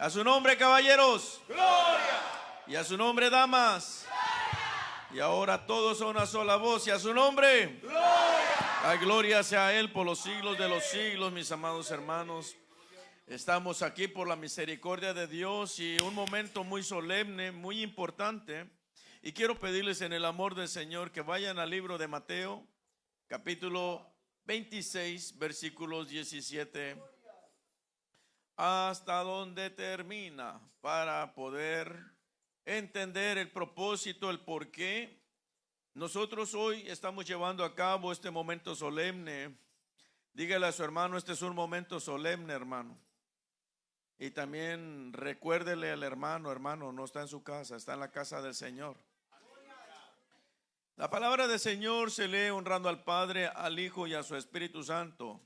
A su nombre, caballeros. Gloria. Y a su nombre, damas. Gloria. Y ahora todos a una sola voz. Y a su nombre. Gloria. La gloria sea a Él por los siglos de los siglos, mis amados hermanos. Estamos aquí por la misericordia de Dios y un momento muy solemne, muy importante. Y quiero pedirles en el amor del Señor que vayan al libro de Mateo, capítulo 26, versículos 17 hasta donde termina, para poder entender el propósito, el por qué nosotros hoy estamos llevando a cabo este momento solemne. Dígale a su hermano, este es un momento solemne, hermano. Y también recuérdele al hermano, no está en su casa, está en la casa del Señor. La palabra del Señor se lee honrando al Padre, al Hijo y a su Espíritu Santo.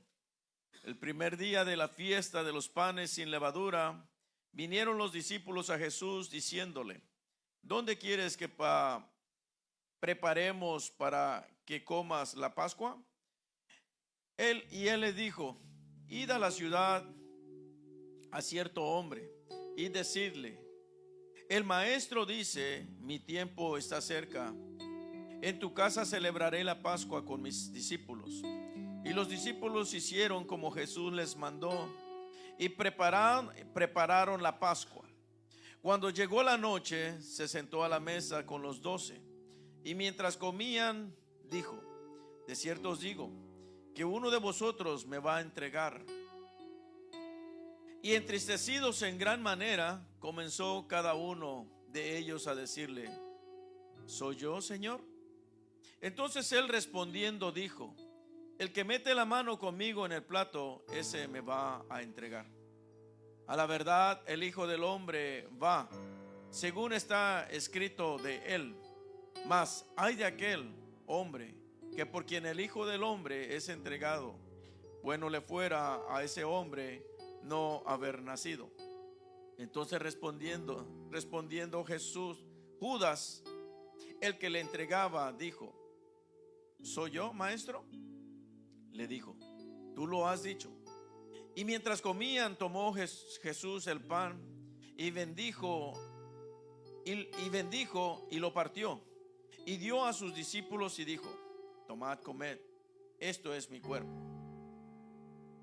El primer día de la fiesta de los panes sin levadura, vinieron los discípulos a Jesús diciéndole: ¿dónde quieres que preparemos para que comas la Pascua? Él les dijo: id a la ciudad a cierto hombre y decidle: el maestro dice, mi tiempo está cerca. En tu casa celebraré la Pascua con mis discípulos. Y los discípulos hicieron como Jesús les mandó y prepararon la Pascua. Cuando llegó la noche, se sentó a la mesa con los 12. Y mientras comían, dijo: de cierto os digo, que uno de vosotros me va a entregar. Y entristecidos en gran manera, comenzó cada uno de ellos a decirle: ¿soy yo, Señor? Entonces él respondiendo dijo: el que mete la mano conmigo en el plato, ese me va a entregar. A la verdad, el Hijo del Hombre va, según está escrito de él. Mas ay de aquel hombre que por quien el Hijo del Hombre es entregado. Bueno le fuera a ese hombre no haber nacido. Entonces respondiendo Jesús, Judas, el que le entregaba, dijo: ¿soy yo, maestro? Le dijo: tú lo has dicho. Y mientras comían, tomó Jesús el pan y bendijo y lo partió y dio a sus discípulos y dijo: tomad, comed, esto es mi cuerpo.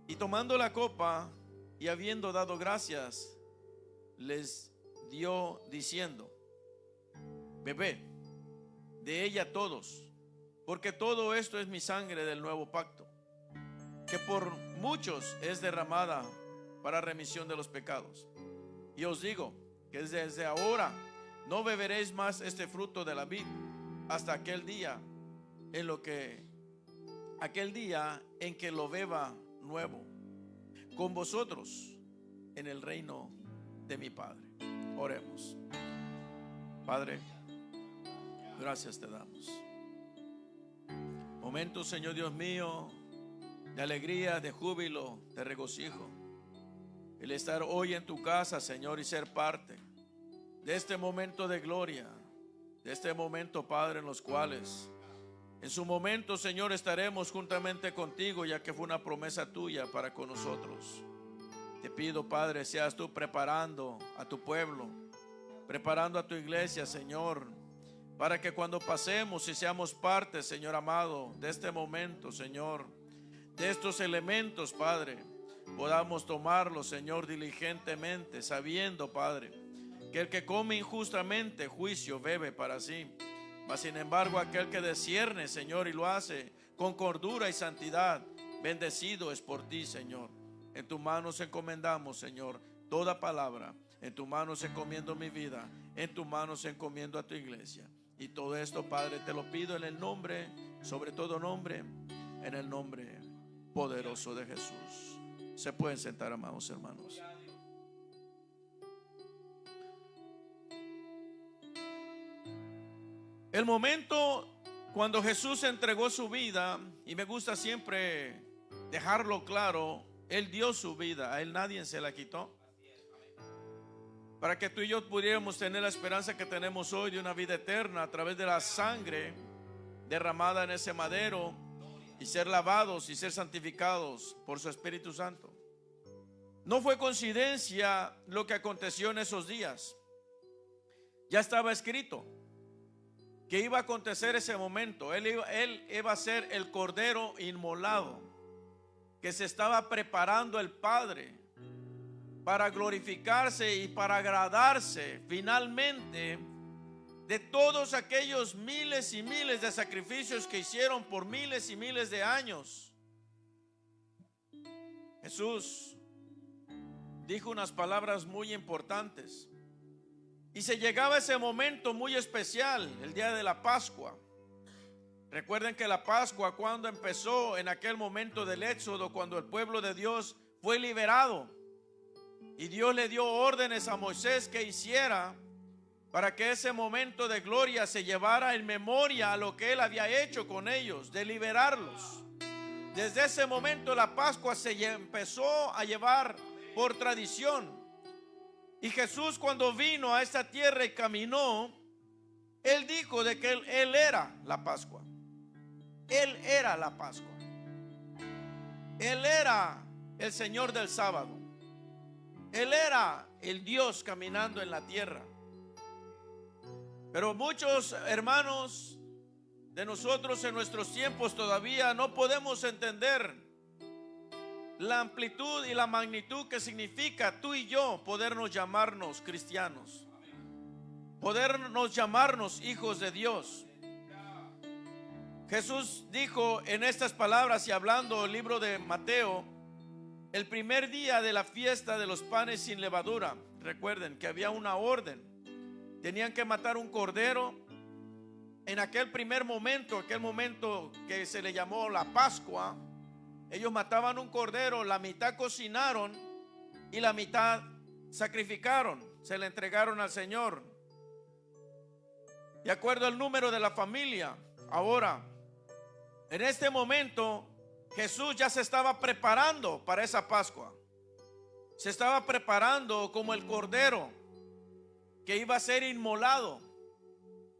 Y tomando la copa y habiendo dado gracias, les dio diciendo: bebed de ella todos, porque todo esto es mi sangre del nuevo pacto, que por muchos es derramada para remisión de los pecados. Y os digo que desde ahora no beberéis más este fruto de la vid hasta aquel día en que lo beba nuevo con vosotros en el reino de mi Padre. Oremos. Padre, gracias te damos. Momento, Señor Dios mío, de alegría, de júbilo, de regocijo, el estar hoy en tu casa, Señor, y ser parte de este momento de gloria, de este momento, Padre, en los cuales en su momento, Señor, estaremos juntamente contigo, ya que fue una promesa tuya para con nosotros. Te pido, Padre, seas tú preparando a tu pueblo, preparando a tu iglesia, Señor, para que cuando pasemos y seamos parte, Señor amado, de este momento, Señor, de estos elementos, Padre, podamos tomarlos, Señor, diligentemente, sabiendo, Padre, que el que come injustamente, juicio bebe para sí. Mas sin embargo, aquel que discierne, Señor, y lo hace con cordura y santidad, bendecido es por ti, Señor. En tus manos encomendamos, Señor, toda palabra. En tus manos encomiendo mi vida. En tus manos encomiendo a tu iglesia. Y todo esto, Padre, te lo pido en el nombre, sobre todo nombre, en el nombre poderoso de Jesús. Se pueden sentar, amados hermanos. El momento cuando Jesús entregó su vida, y me gusta siempre dejarlo claro, Él dio su vida, a Él nadie se la quitó, para que tú y yo pudiéramos tener la esperanza que tenemos hoy de una vida eterna a través de la sangre derramada en ese madero, y ser lavados y ser santificados por su Espíritu Santo. No fue coincidencia lo que aconteció en esos días. Ya estaba escrito que iba a acontecer ese momento. Él iba a ser el cordero inmolado, que se estaba preparando el Padre para glorificarse y para agradarse finalmente de todos aquellos miles y miles de sacrificios que hicieron por miles y miles de años. Jesús dijo unas palabras muy importantes y se llegaba ese momento muy especial, el día de la Pascua. Recuerden que la Pascua, cuando empezó, en aquel momento del Éxodo, cuando el pueblo de Dios fue liberado y Dios le dio órdenes a Moisés que hiciera para que ese momento de gloria se llevara en memoria a lo que él había hecho con ellos, de liberarlos. Desde ese momento la Pascua se empezó a llevar por tradición. Y Jesús, cuando vino a esta tierra y caminó, él dijo de que él era la Pascua. Él era la Pascua. Él era el Señor del sábado. Él era el Dios caminando en la tierra. Pero muchos hermanos de nosotros en nuestros tiempos todavía no podemos entender la amplitud y la magnitud que significa tú y yo podernos llamarnos cristianos, podernos llamarnos hijos de Dios. Jesús dijo en estas palabras, y hablando el libro de Mateo, el primer día de la fiesta de los panes sin levadura, recuerden que había una orden. Tenían que matar un cordero. En aquel primer momento, aquel momento que se le llamó la Pascua, ellos mataban un cordero, la mitad cocinaron y la mitad sacrificaron, se le entregaron al Señor. De acuerdo al número de la familia. Ahora, en este momento, Jesús ya se estaba preparando para esa Pascua. Se estaba preparando como el cordero que iba a ser inmolado,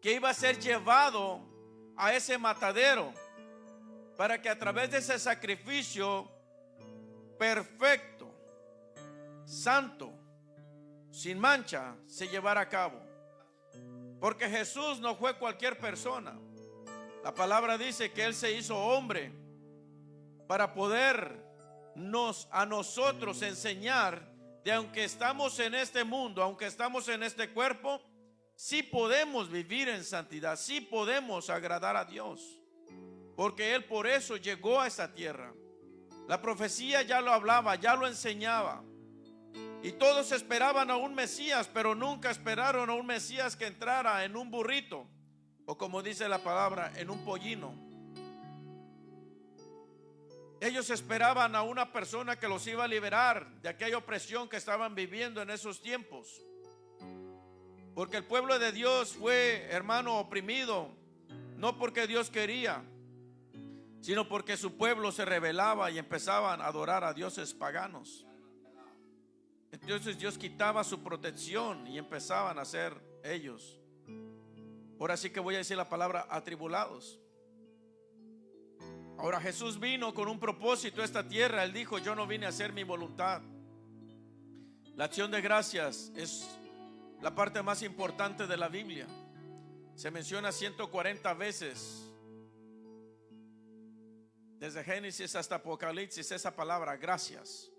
que iba a ser llevado a ese matadero, para que a través de ese sacrificio perfecto, santo, sin mancha, se llevara a cabo. Porque Jesús no fue cualquier persona. La palabra dice que Él se hizo hombre para podernos a nosotros enseñar de aunque estamos en este mundo, aunque estamos en este cuerpo, sí podemos vivir en santidad, sí podemos agradar a Dios, porque Él por eso llegó a esta tierra. La profecía ya lo hablaba, ya lo enseñaba, y todos esperaban a un Mesías, pero nunca esperaron a un Mesías que entrara en un burrito, o como dice la palabra, en un pollino. Ellos esperaban a una persona que los iba a liberar de aquella opresión que estaban viviendo en esos tiempos. Porque el pueblo de Dios fue, hermano, oprimido, no porque Dios quería, sino porque su pueblo se rebelaba y empezaban a adorar a dioses paganos. Entonces Dios quitaba su protección y empezaban a ser ellos, ahora sí que voy a decir la palabra, atribulados. Ahora Jesús vino con un propósito a esta tierra. Él dijo: yo no vine a hacer mi voluntad. La acción de gracias es la parte más importante de la Biblia. Se menciona 140 veces, desde Génesis hasta Apocalipsis, esa palabra gracias.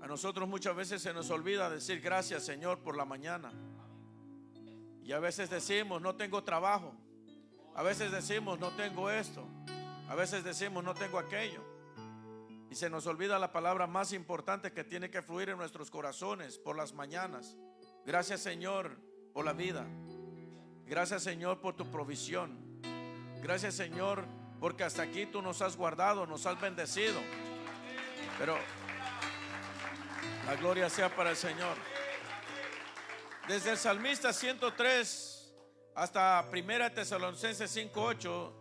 A nosotros muchas veces se nos olvida decir gracias, Señor, por la mañana. Y a veces decimos: no tengo trabajo. A veces decimos: no tengo esto. A veces decimos: no tengo aquello. Y se nos olvida la palabra más importante que tiene que fluir en nuestros corazones por las mañanas. Gracias, Señor, por la vida. Gracias, Señor, por tu provisión. Gracias, Señor, porque hasta aquí tú nos has guardado, nos has bendecido. Pero la gloria sea para el Señor. Desde el Salmista 103 hasta 1 Tesalonicenses 5:8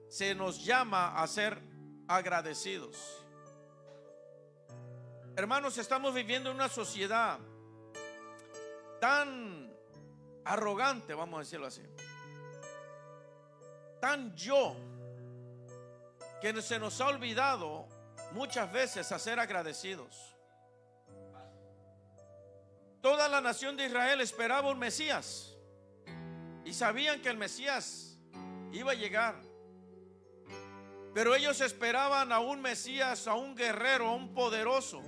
se nos llama a ser agradecidos. Hermanos, estamos viviendo en una sociedad tan arrogante, vamos a decirlo así, tan yo, que se nos ha olvidado muchas veces a ser agradecidos. Toda la nación de Israel esperaba un Mesías y sabían que el Mesías iba a llegar. Pero ellos esperaban a un Mesías, a un guerrero, a un poderoso,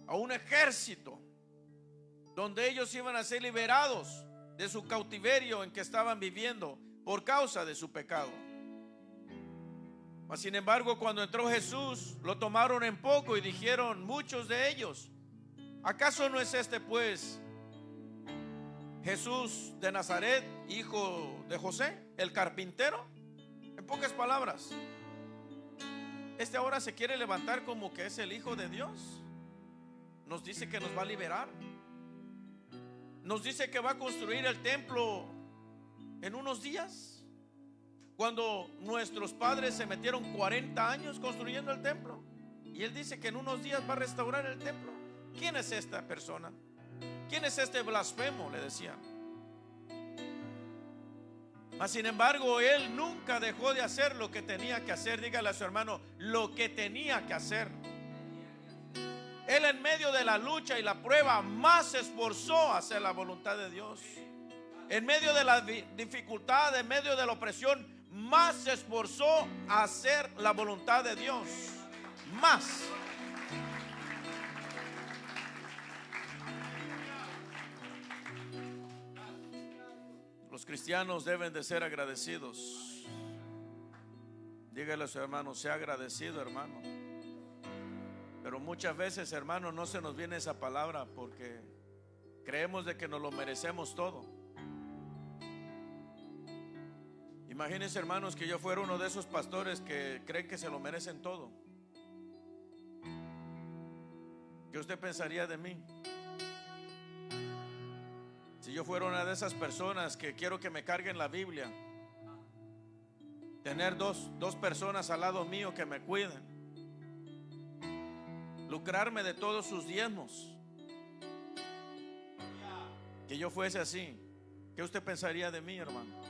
a un ejército, donde ellos iban a ser liberados de su cautiverio en que estaban viviendo por causa de su pecado. Mas sin embargo, cuando entró Jesús, lo tomaron en poco y dijeron muchos de ellos: ¿acaso no es este pues Jesús de Nazaret, hijo de José, el carpintero? En pocas palabras, este ahora se quiere levantar como que es el Hijo de Dios. Nos dice que nos va a liberar. Nos dice que va a construir el templo en unos días, cuando nuestros padres se metieron 40 años construyendo el templo. Y él dice que en unos días va a restaurar el templo. ¿Quién es esta persona? ¿Quién es este blasfemo?, le decían. Mas sin embargo, él nunca dejó de hacer lo que tenía que hacer. Dígale a su hermano: lo que tenía que hacer. Él, en medio de la lucha y la prueba, más se esforzó a hacer la voluntad de Dios. En medio de la dificultad, en medio de la opresión, más se esforzó a hacer la voluntad de Dios. Más. Los cristianos deben de ser agradecidos. Dígale a su hermano: sea agradecido, hermano. Pero muchas veces, hermano, no se nos viene esa palabra porque creemos de que nos lo merecemos todo. Imagínense, hermanos, que yo fuera uno de esos pastores que creen que se lo merecen todo. ¿Qué usted pensaría de mí? Si yo fuera una de esas personas que quiero que me carguen la Biblia, tener dos personas al lado mío que me cuiden, lucrarme de todos sus diezmos, que yo fuese así, ¿qué usted pensaría de mí, hermano?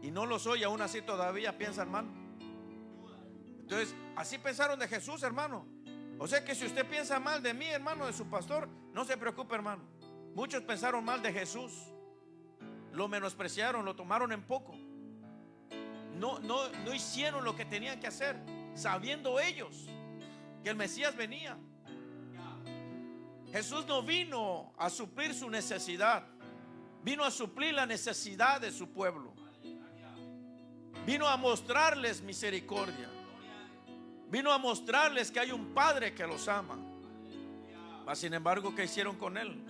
Y no lo soy, aún así todavía piensan mal. Entonces, así pensaron de Jesús, hermano. O sea que si usted piensa mal de mí, hermano, de su pastor, no se preocupe, hermano. Muchos pensaron mal de Jesús, lo menospreciaron, lo tomaron en poco. No hicieron lo que tenían que hacer, sabiendo ellos que el Mesías venía. Jesús no vino a suplir su necesidad, vino a suplir la necesidad de su pueblo. Vino a mostrarles misericordia. Vino a mostrarles que hay un Padre que los ama. Mas sin embargo, ¿qué hicieron con él?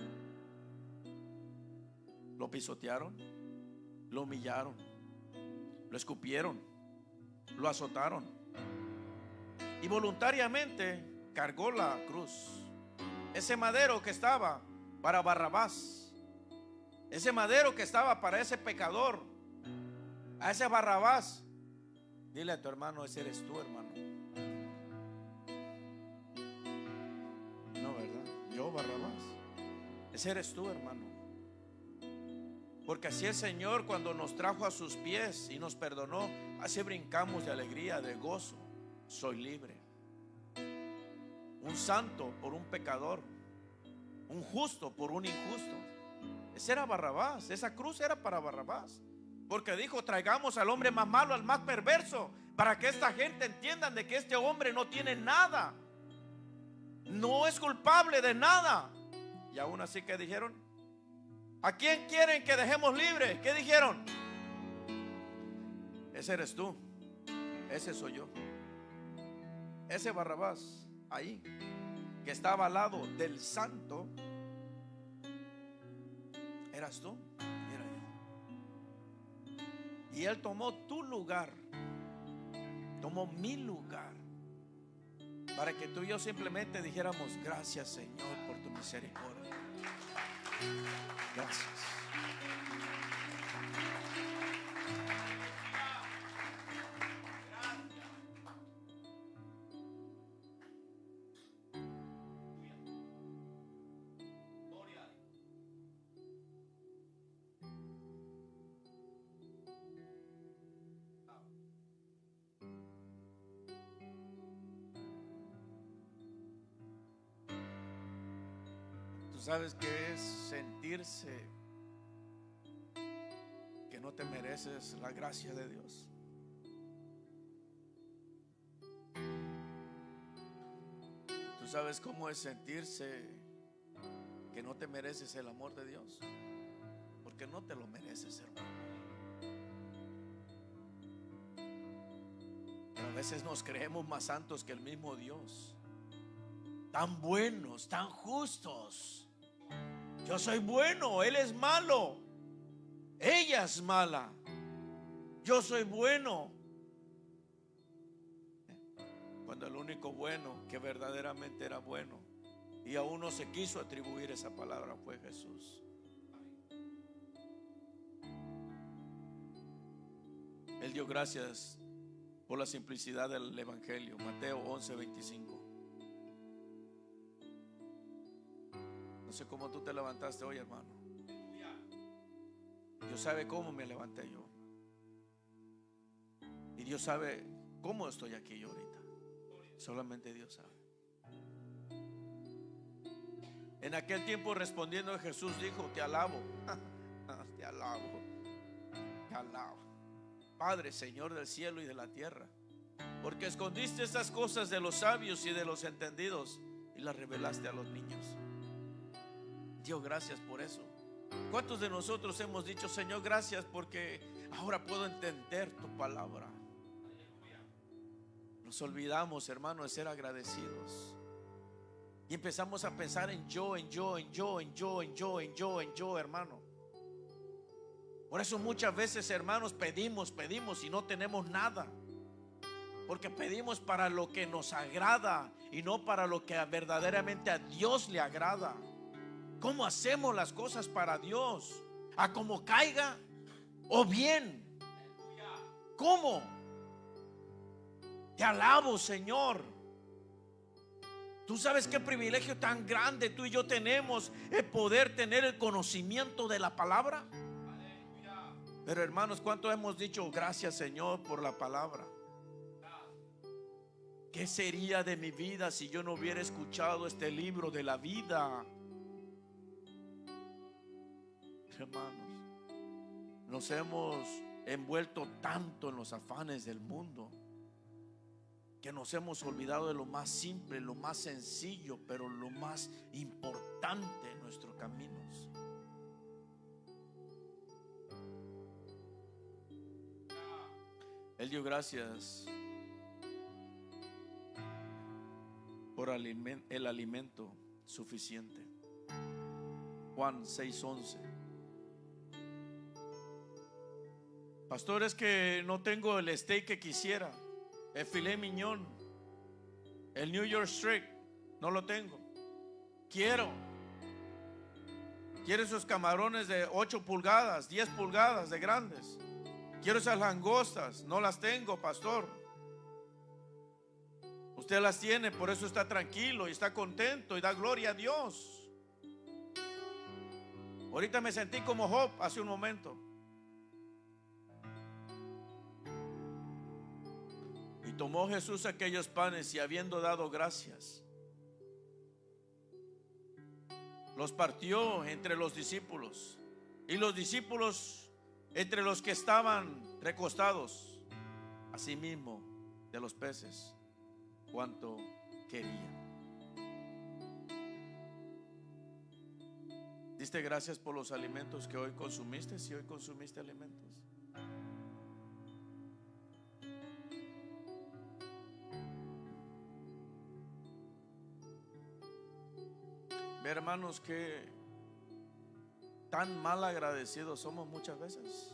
Lo pisotearon, lo humillaron, lo escupieron, lo azotaron y voluntariamente cargó la cruz. Ese madero que estaba para Barrabás, ese madero que estaba para ese pecador, a ese Barrabás, dile a tu hermano: ese eres tú, hermano. No, ¿verdad? Yo, Barrabás, ese eres tú, hermano. Porque así el Señor, cuando nos trajo a sus pies y nos perdonó, así brincamos de alegría, de gozo. Soy libre. Un santo por un pecador, un justo por un injusto. Ese era Barrabás. Esa cruz era para Barrabás, porque dijo: traigamos al hombre más malo, al más perverso, para que esta gente entienda de que este hombre no tiene nada, no es culpable de nada. Y aún así, ¿qué dijeron? ¿A quién quieren que dejemos libre? ¿Qué dijeron? Ese eres tú, ese soy yo. Ese Barrabás ahí, que estaba al lado del santo, eras tú, era yo. Y él tomó tu lugar, tomó mi lugar, para que tú y yo simplemente dijéramos: gracias, Señor, por tu misericordia. Gracias. sabes qué es sentirse que no te mereces la gracia de Dios? ¿Tú sabes cómo es sentirse que no te mereces el amor de Dios? Porque no te lo mereces, hermano. Pero a veces nos creemos más santos que el mismo Dios, tan buenos, tan justos. Yo soy bueno, Él es malo, ella es mala, yo soy bueno, cuando el único bueno que verdaderamente era bueno y aún no se quiso atribuir esa palabra fue Jesús. Él dio gracias por la simplicidad del evangelio. Mateo 11:25. No sé cómo tú te levantaste hoy, hermano. Dios sabe cómo me levanté yo, y Dios sabe cómo estoy aquí yo ahorita. Solamente Dios sabe. En aquel tiempo, respondiendo, Jesús dijo: te alabo, te alabo, te alabo, Padre, Señor del cielo y de la tierra, porque escondiste estas cosas de los sabios y de los entendidos y las revelaste a los niños. Dios, gracias por eso. ¿Cuántos de nosotros hemos dicho: Señor, gracias porque ahora puedo entender tu palabra? Nos olvidamos, hermano, de ser agradecidos y empezamos a pensar en yo, hermano. Por eso muchas veces, hermanos, pedimos y no tenemos nada, porque pedimos para lo que nos agrada y no para lo que verdaderamente a Dios le agrada. ¿Cómo hacemos las cosas para Dios? ¿A como caiga o bien? ¿Cómo? Te alabo, Señor. Tú sabes qué privilegio tan grande tú y yo tenemos, el poder tener el conocimiento de la palabra. Pero hermanos, ¿cuánto hemos dicho gracias, Señor, por la palabra? ¿Qué sería de mi vida si yo no hubiera escuchado este libro de la vida? Hermanos, nos hemos envuelto tanto en los afanes del mundo que nos hemos olvidado de lo más simple, lo más sencillo, pero lo más importante en nuestros caminos. Él dio gracias por el alimento suficiente. Juan 6:11. Pastor, es que no tengo el steak que quisiera, el filet mignon, el New York Strip, no lo tengo. Quiero esos camarones de 8 pulgadas, 10 pulgadas de grandes. Quiero esas langostas, no las tengo, pastor. Usted las tiene, por eso está tranquilo y está contento y da gloria a Dios. Ahorita me sentí como Job hace un momento. Y tomó Jesús aquellos panes y, habiendo dado gracias, los partió entre los discípulos, y los discípulos entre los que estaban recostados, asimismo de los peces, cuanto querían. ¿Diste gracias por los alimentos que hoy consumiste? Si hoy consumiste alimentos. Ve, hermanos, que tan mal agradecidos somos muchas veces.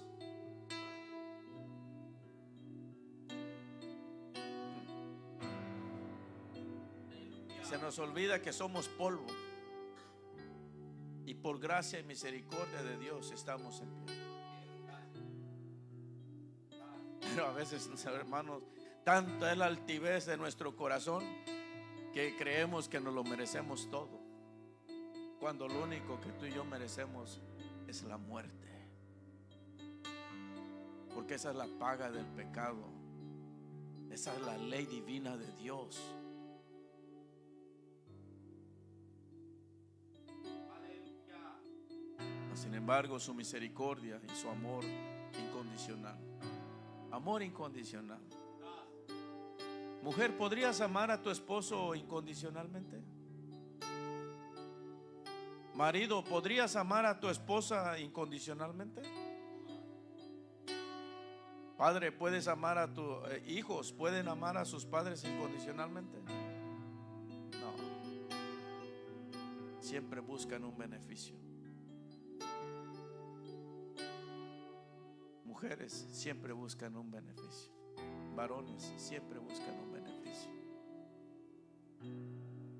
Se nos olvida que somos polvo y por gracia y misericordia de Dios estamos en pie. Pero a veces, hermanos, tanta es la altivez de nuestro corazón que creemos que nos lo merecemos todo, cuando lo único que tú y yo merecemos es la muerte, porque esa es la paga del pecado. Esa es la ley divina de Dios. Sin embargo, su misericordia y su amor incondicional. Amor incondicional. Mujer, ¿podrías amar a tu esposo incondicionalmente? Marido, ¿podrías amar a tu esposa incondicionalmente? Padre, ¿puedes amar a tus hijos? ¿Pueden amar a sus padres incondicionalmente? No. Siempre buscan un beneficio. Mujeres siempre buscan un beneficio. Varones siempre buscan un beneficio.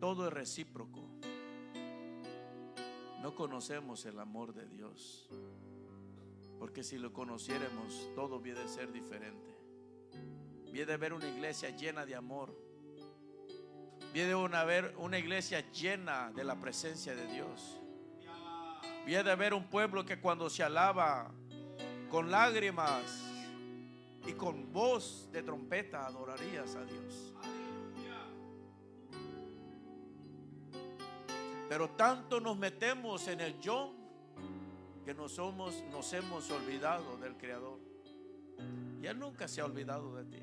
Todo es recíproco. No conocemos el amor de Dios, porque si lo conociéramos, todo viene a ser diferente. Viene a haber una iglesia llena de amor. Viene a haber una iglesia llena de la presencia de Dios. Viene a haber un pueblo que cuando se alaba con lágrimas y con voz de trompeta adorarías a Dios. Pero tanto nos metemos en el yo que nos hemos olvidado del Creador. Y Él nunca se ha olvidado de ti.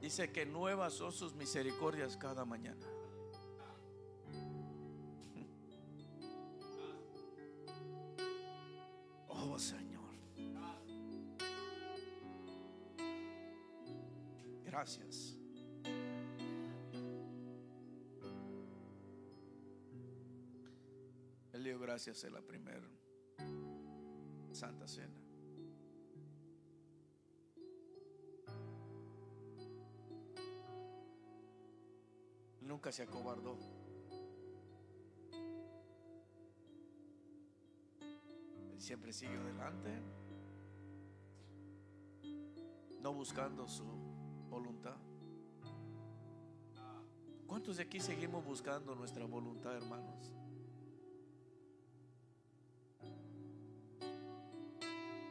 Dice que nuevas son sus misericordias cada mañana. Oh Señor, gracias. Él dio gracias en la primera Santa Cena. Nunca se acobardó. Él siempre siguió adelante, no buscando su voluntad. ¿Cuántos de aquí seguimos buscando nuestra voluntad, hermanos?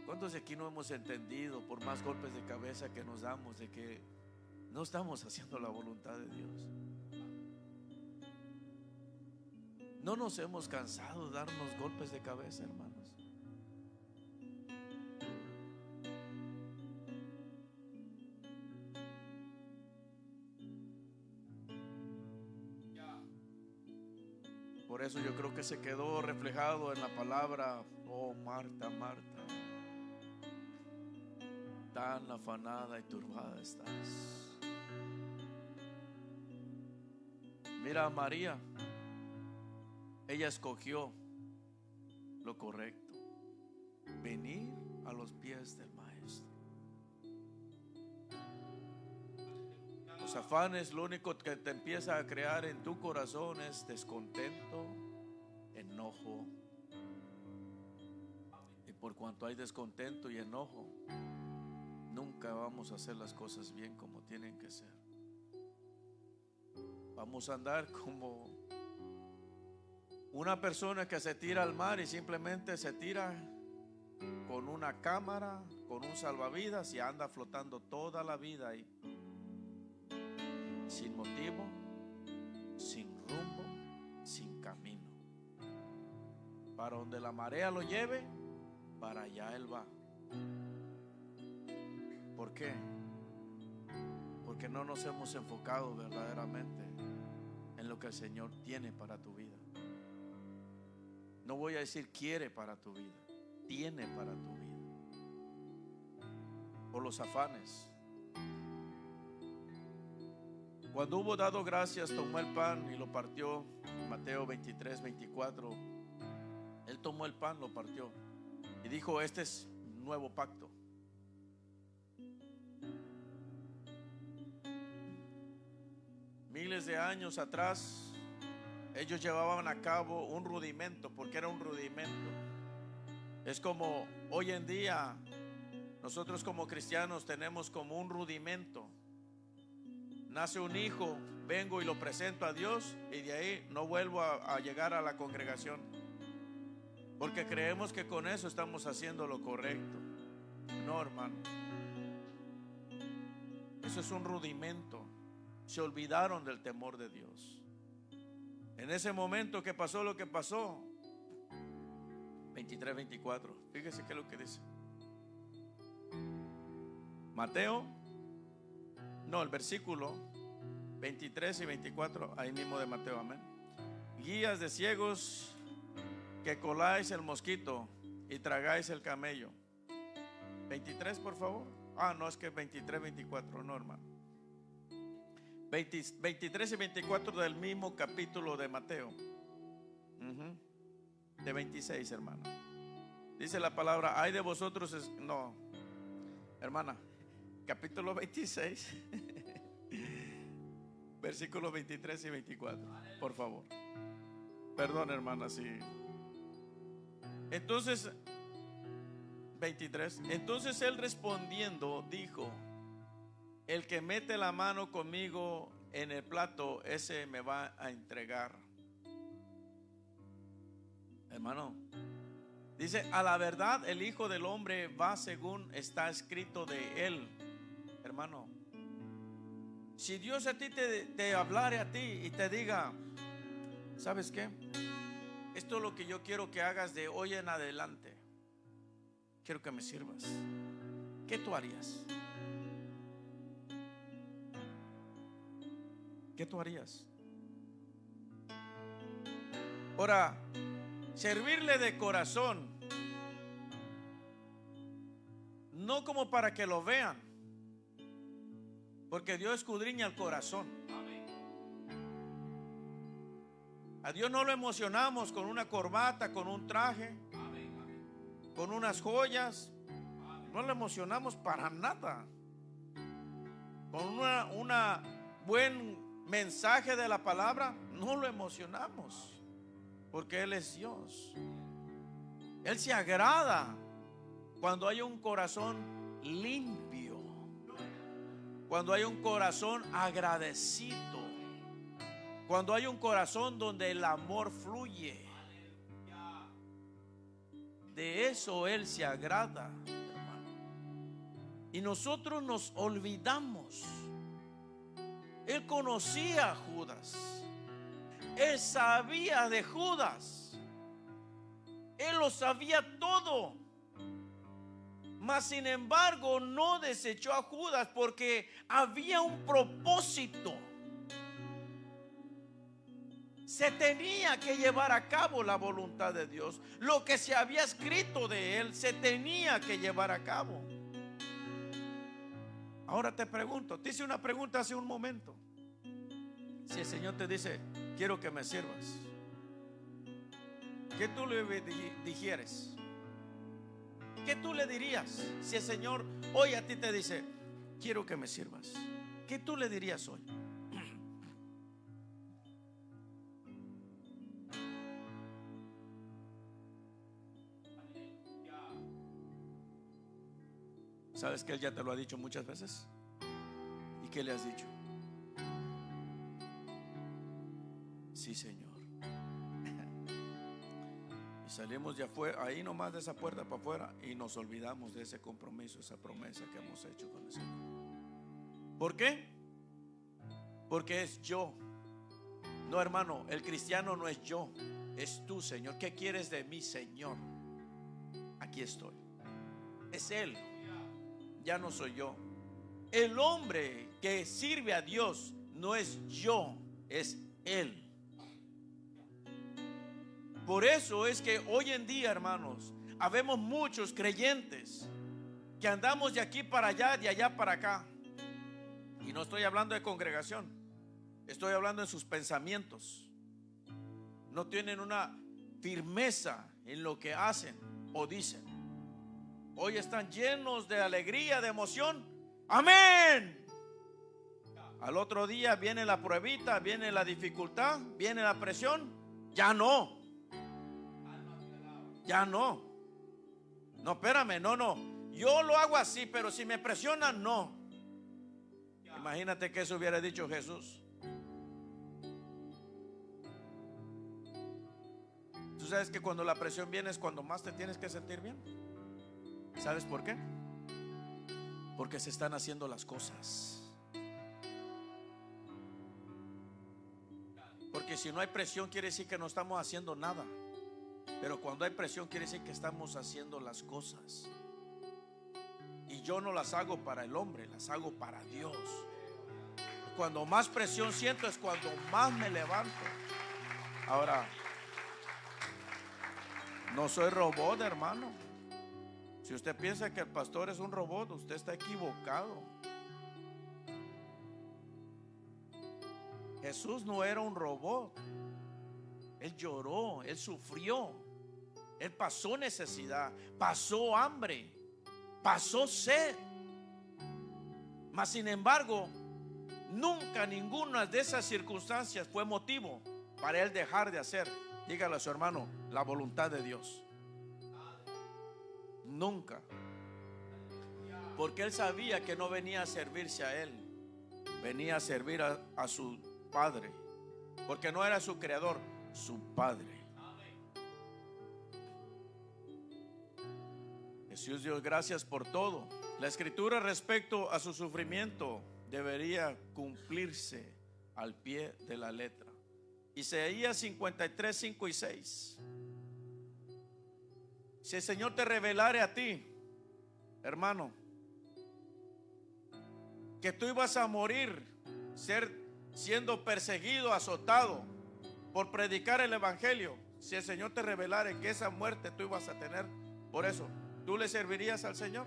¿Cuántos de aquí no hemos entendido, por más golpes de cabeza que nos damos, de que no estamos haciendo la voluntad de Dios? No nos hemos cansado de darnos golpes de cabeza, hermanos. Por eso yo creo que se quedó reflejado en la palabra: oh Marta, Marta, tan afanada y turbada estás. Mira a María, ella escogió lo correcto: venir a los pies del Maestro. Los afanes, lo único que te empieza a crear en tu corazón es descontento, enojo. Y por cuanto hay descontento y enojo, nunca vamos a hacer las cosas bien como tienen que ser. Vamos a andar como una persona que se tira al mar y simplemente se tira con una cámara, con un salvavidas, y anda flotando toda la vida ahí, sin motivo, sin rumbo, sin camino. Para donde la marea lo lleve, para allá él va. ¿Por qué? Porque no nos hemos enfocado verdaderamente en lo que el Señor tiene para tu vida. No voy a decir quiere para tu vida, tiene para tu vida. Por los afanes. Cuando hubo dado gracias, tomó el pan y lo partió. Mateo 23, 24. Él tomó el pan, lo partió y dijo: este es un nuevo pacto. Miles de años atrás, ellos llevaban a cabo un rudimento, porque era un rudimento. Es como hoy en día nosotros como cristianos tenemos como un rudimento. Nace un hijo, vengo y lo presento a Dios, y de ahí no vuelvo a llegar a la congregación, porque creemos que con eso estamos haciendo lo correcto. No, hermano, eso es un rudimento. Se olvidaron del temor de Dios. En ese momento que pasó lo que pasó, 23, 24. Fíjese qué es lo que dice. Mateo, no, el versículo 23 y 24, ahí mismo de Mateo, amén. Guías de ciegos, que coláis el mosquito y tragáis el camello. 23, por favor. Ah, no, es que 23, 24, no, hermano. 23 y 24 del mismo capítulo de Mateo. De 26, hermano. Dice la palabra, ay de vosotros, no, hermana, capítulo 26, versículos 23 y 24, por favor. Perdón, hermana, sí. Entonces, 23. Entonces él respondiendo dijo: el que mete la mano conmigo en el plato, ese me va a entregar. Hermano, dice: a la verdad el Hijo del Hombre va según está escrito de él. Hermano, si Dios a ti te hablare a ti y te diga: ¿sabes qué? Esto es lo que yo quiero que hagas de hoy en adelante. Quiero que me sirvas. ¿Qué tú harías? ¿Qué tú harías? Ahora, servirle de corazón, no como para que lo vean, porque Dios escudriña el corazón. A Dios no lo emocionamos con una corbata, con un traje, con unas joyas. No lo emocionamos para nada. Con una buen mensaje de la palabra, no lo emocionamos, porque Él es Dios. Él se agrada cuando hay un corazón limpio, cuando hay un corazón agradecido, cuando hay un corazón donde el amor fluye. De eso Él se agrada, hermano. Y nosotros nos olvidamos. Él conocía a Judas. Él sabía de Judas. Él lo sabía todo. Mas sin embargo no desechó a Judas porque había un propósito. Se tenía que llevar a cabo la voluntad de Dios. Lo que se había escrito de él se tenía que llevar a cabo. Ahora te pregunto, te hice una pregunta hace un momento. Si el Señor te dice: quiero que me sirvas, ¿qué tú le dijeres? ¿Qué tú le dirías? Si el Señor hoy a ti te dice: quiero que me sirvas, ¿qué tú le dirías hoy? ¿Sabes que Él ya te lo ha dicho muchas veces? ¿Y qué le has dicho? Sí, Señor. Y salimos de afuera, ahí nomás de esa puerta para afuera, y nos olvidamos de ese compromiso, esa promesa que hemos hecho con el Señor. ¿Por qué? Porque es yo. No, hermano, el cristiano no es yo, es tú, Señor. ¿Qué quieres de mí, Señor? Aquí estoy. Es Él. Ya no soy yo. El hombre que sirve a Dios no es yo, es Él. Por eso es que hoy en día, hermanos, habemos muchos creyentes que andamos de aquí para allá, de allá para acá. Y no estoy hablando de congregación, estoy hablando en sus pensamientos. No tienen una firmeza en lo que hacen o dicen. Hoy están llenos de alegría, de emoción. Amén. Al otro día viene la pruebita, viene la dificultad, viene la presión. Ya no. Ya no. No, espérame, no. Yo lo hago así, pero si me presionan, no. Imagínate que eso hubiera dicho Jesús. Tú sabes que cuando la presión viene es cuando más te tienes que sentir bien. ¿Sabes por qué? Porque se están haciendo las cosas. Porque si no hay presión, quiere decir que no estamos haciendo nada. Pero cuando hay presión quiere decir que estamos haciendo las cosas. Y yo no las hago para el hombre, las hago para Dios. Cuando más presión siento es cuando más me levanto. Ahora, no soy robot, hermano. Si usted piensa que el pastor es un robot, usted está equivocado. Jesús no era un robot. Él lloró, él sufrió, él pasó necesidad, pasó hambre, pasó sed. Mas sin embargo, nunca ninguna de esas circunstancias fue motivo para él dejar de hacer, dígale a su hermano, la voluntad de Dios. Nunca. Porque él sabía que no venía a servirse a él, venía a servir a su Padre. Porque no era su creador, su Padre. Jesús, Dios, gracias por todo. La escritura respecto a su sufrimiento debería cumplirse al pie de la letra. Isaías 53, 5 y 6. Si el Señor te revelare a ti, hermano, que tú ibas a morir, siendo perseguido, azotado por predicar el evangelio, si el Señor te revelare que esa muerte tú ibas a tener, por eso, ¿tú le servirías al Señor?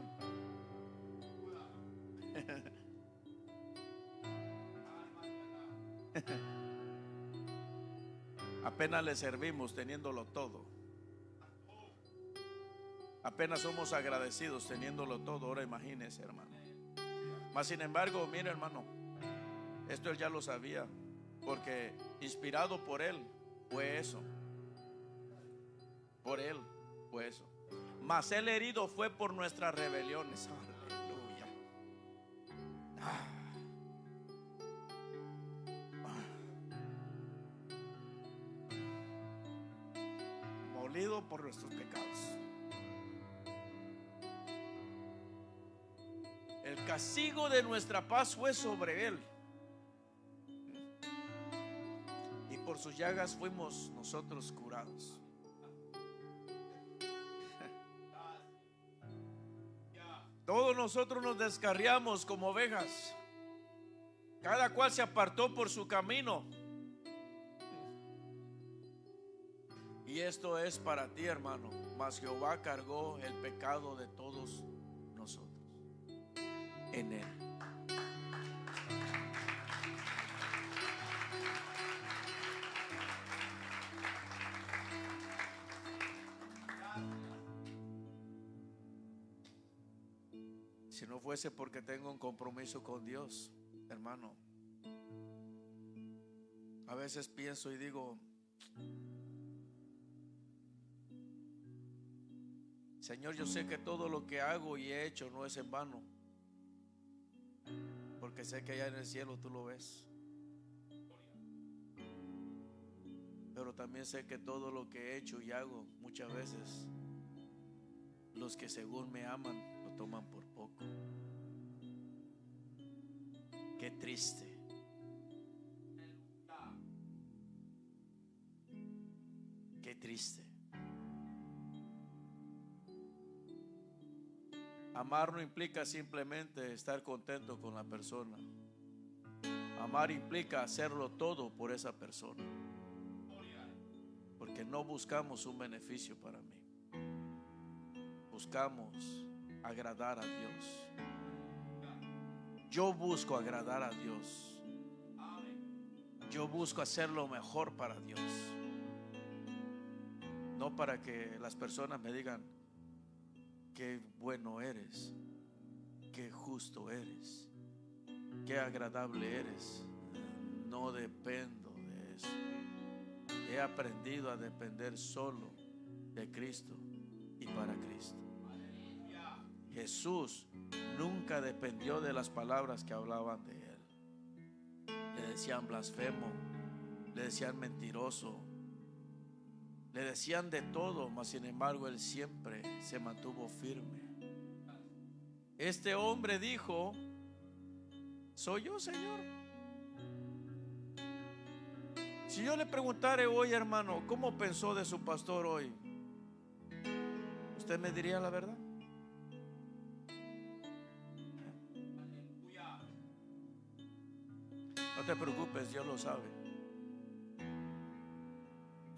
Apenas le servimos teniéndolo todo. Apenas somos agradecidos teniéndolo todo. Ahora imagínese, hermano. Mas sin embargo, mire, hermano, esto él ya lo sabía, porque inspirado por él fue eso. Por él fue eso. Mas el herido fue por nuestras rebeliones. Aleluya. Molido por nuestros pecados. El castigo de nuestra paz fue sobre él, y por sus llagas fuimos nosotros curados. Todos nosotros nos descarriamos como ovejas, cada cual se apartó por su camino. Y esto es para ti, hermano. Mas Jehová cargó el pecado de todos nosotros en él. Si no fuese porque tengo un compromiso con Dios, hermano, a veces pienso y digo, Señor, yo sé que todo lo que hago y he hecho no es en vano, porque sé que allá en el cielo tú lo ves. Pero también sé que todo lo que he hecho y hago, muchas veces los que según me aman lo toman por poco. Qué triste. Qué triste. Amar no implica simplemente estar contento con la persona. Amar implica hacerlo todo por esa persona, porque no buscamos un beneficio para mí, buscamos agradar a Dios. Yo busco agradar a Dios. Yo busco hacer lo mejor para Dios, no para que las personas me digan qué bueno eres, qué justo eres, qué agradable eres. No dependo de eso. He aprendido a depender solo de Cristo y para Cristo. Jesús nunca dependió de las palabras que hablaban de él. Le decían blasfemo, le decían mentiroso, le decían de todo, mas sin embargo él siempre se mantuvo firme. Este hombre dijo: soy yo, Señor. Si yo le preguntara hoy, hermano, ¿cómo pensó de su pastor hoy? ¿usted me diría la verdad? No te preocupes, Dios lo sabe.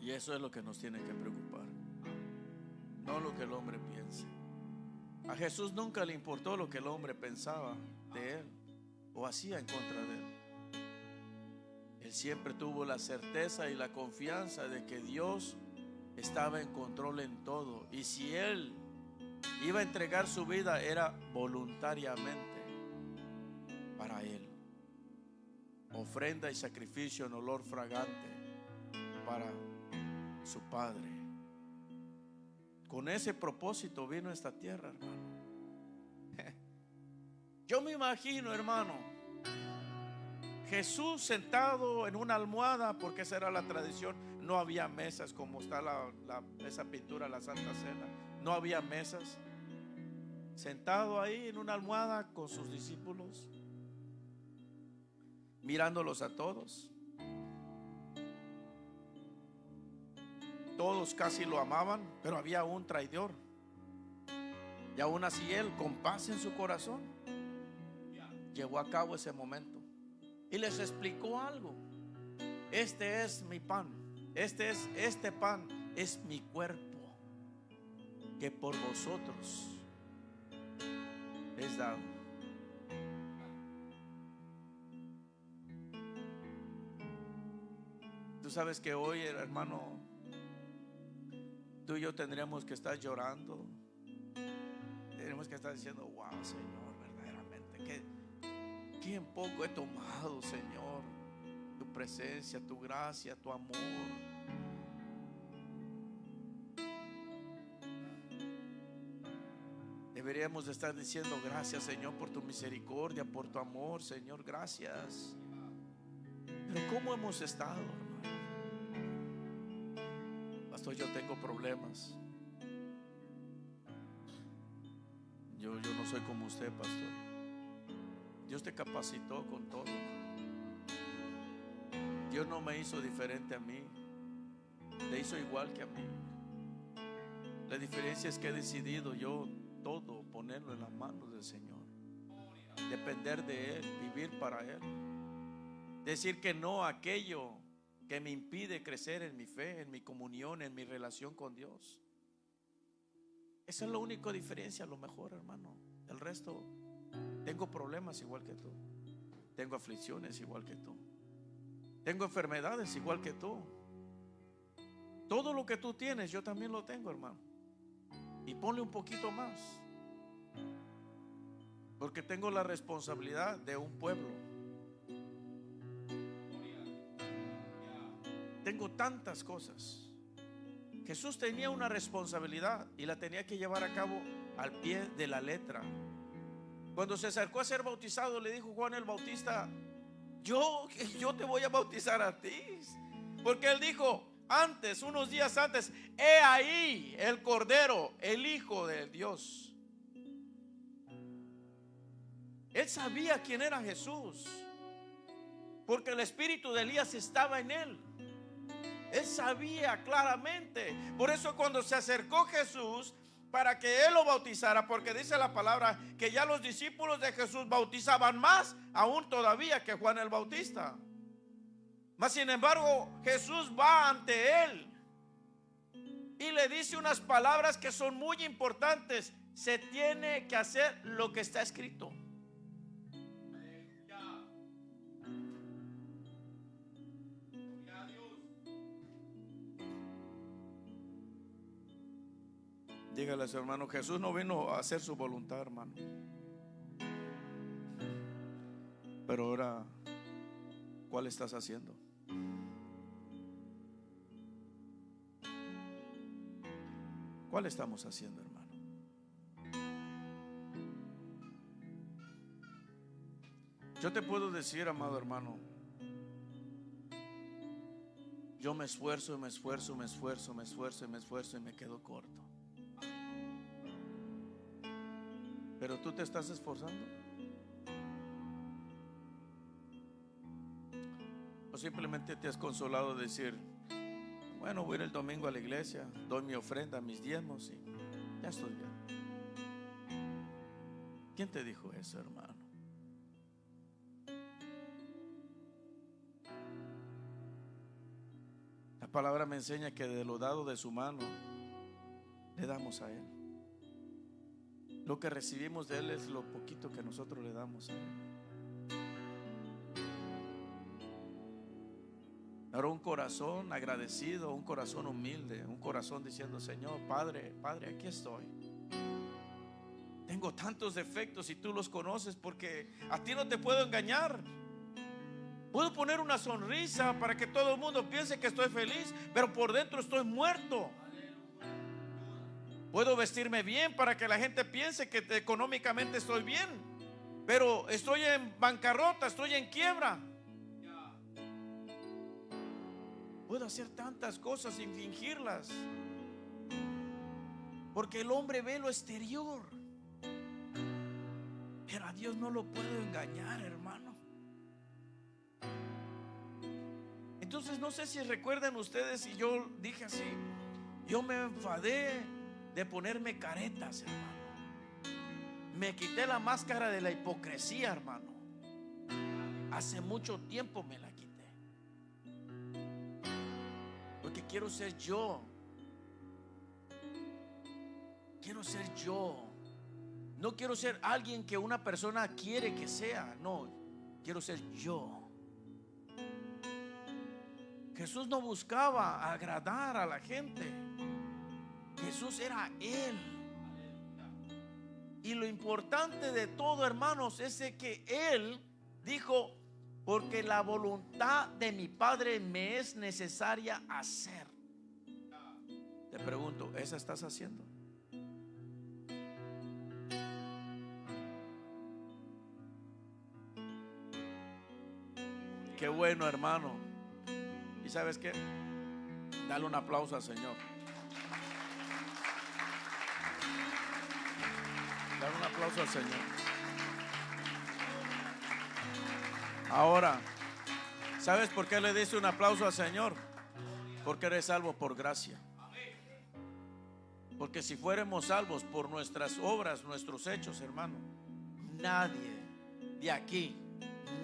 Y eso es lo que nos tiene que preocupar, no lo que el hombre piensa. A Jesús nunca le importó lo que el hombre pensaba de él o hacía en contra de él. Él siempre tuvo la certeza y la confianza de que Dios estaba en control en todo. Y si él iba a entregar su vida, era voluntariamente para él. Ofrenda y sacrificio en olor fragante para su Padre. Con ese propósito vino a esta tierra, hermano. Yo me imagino, hermano, Jesús sentado en una almohada, porque esa era la tradición. No había mesas como está esa pintura, la Santa Cena. No había mesas. Sentado ahí en una almohada con sus discípulos, mirándolos a todos. Todos casi lo amaban, pero había un traidor. Y aún así él, con paz en su corazón, llevó a cabo ese momento y les explicó algo. Este es mi pan. Este pan es mi cuerpo, que por vosotros es dado. Tú sabes que hoy, hermano, tú y yo tendríamos que estar llorando. Tendríamos que estar diciendo: wow, Señor, verdaderamente que en poco he tomado, Señor, tu presencia, tu gracia, tu amor. Deberíamos de estar diciendo: gracias, Señor, por tu misericordia, por tu amor, Señor, gracias. Pero ¿cómo hemos estado, hermano? Pastor, yo tengo problemas. Yo no soy como usted, pastor. Dios te capacitó con todo. Dios no me hizo diferente a mí, le hizo igual que a mí. La diferencia es que he decidido yo todo ponerlo en las manos del Señor, depender de Él, vivir para Él, decir que no a aquello que me impide crecer en mi fe, en mi comunión, en mi relación con Dios. Esa es la única diferencia, a lo mejor, hermano. El resto, tengo problemas igual que tú, tengo aflicciones igual que tú, tengo enfermedades igual que tú. Todo lo que tú tienes, yo también lo tengo, hermano. Y ponle un poquito más, porque tengo la responsabilidad de un pueblo. Tengo tantas cosas. Jesús tenía una responsabilidad y la tenía que llevar a cabo al pie de la letra. Cuando se acercó a ser bautizado, le dijo Juan el Bautista: yo te voy a bautizar a ti. Porque él dijo antes, unos días antes: he ahí el Cordero, el Hijo de Dios. Él sabía quién era Jesús, porque el espíritu de Elías estaba en él. Él sabía claramente. Por eso cuando se acercó Jesús para que él lo bautizara, porque dice la palabra que ya los discípulos de Jesús bautizaban más aún todavía que Juan el Bautista. Mas sin embargo, Jesús va ante él y le dice unas palabras que son muy importantes: se tiene que hacer lo que está escrito. Dígale a su hermano: Jesús no vino a hacer su voluntad, hermano. Pero ahora, ¿cuál estás haciendo? ¿Cuál estamos haciendo, hermano? Yo te puedo decir, amado hermano, yo me esfuerzo y me esfuerzo, me esfuerzo, me esfuerzo y me esfuerzo y me quedo corto. Pero tú te estás esforzando. O simplemente te has consolado de decir: bueno, voy a ir el domingo a la iglesia, doy mi ofrenda, mis diezmos Ya estoy bien. ¿Quién te dijo eso, hermano? La palabra me enseña que de lo dado de su mano le damos a Él. Lo que recibimos de Él es lo poquito que nosotros le damos a Él. Ahora un corazón agradecido, un corazón humilde, un corazón diciendo: Señor, Padre, Padre, aquí estoy. Tengo tantos defectos y tú los conoces, porque a ti no te puedo engañar. Puedo poner una sonrisa para que todo el mundo piense que estoy feliz, pero por dentro estoy muerto. Puedo vestirme bien para que la gente piense que económicamente estoy bien, pero estoy en bancarrota, estoy en quiebra. Puedo hacer tantas cosas sin fingirlas, porque el hombre ve lo exterior, pero a Dios no lo puedo engañar, hermano. Entonces no sé si recuerdan ustedes, y yo dije así: yo me enfadé de ponerme caretas, hermano. Me quité la máscara de la hipocresía, hermano. Hace mucho tiempo me la quité, porque quiero ser yo. Quiero ser yo. No quiero ser alguien que una persona quiere que sea. No, quiero ser yo. Jesús no buscaba agradar a la gente. Jesús era Él. Y lo importante de todo, hermanos, es de que Él dijo: porque la voluntad de mi Padre me es necesaria hacer. Te pregunto, ¿esa estás haciendo? Qué bueno, hermano. ¿Y sabes qué? Dale un aplauso al Señor. Dale un aplauso al Señor. Ahora, ¿sabes por qué le dice un aplauso al Señor? Porque eres salvo por gracia. Porque si fuéramos salvos por nuestras obras, nuestros hechos, hermano, nadie de aquí,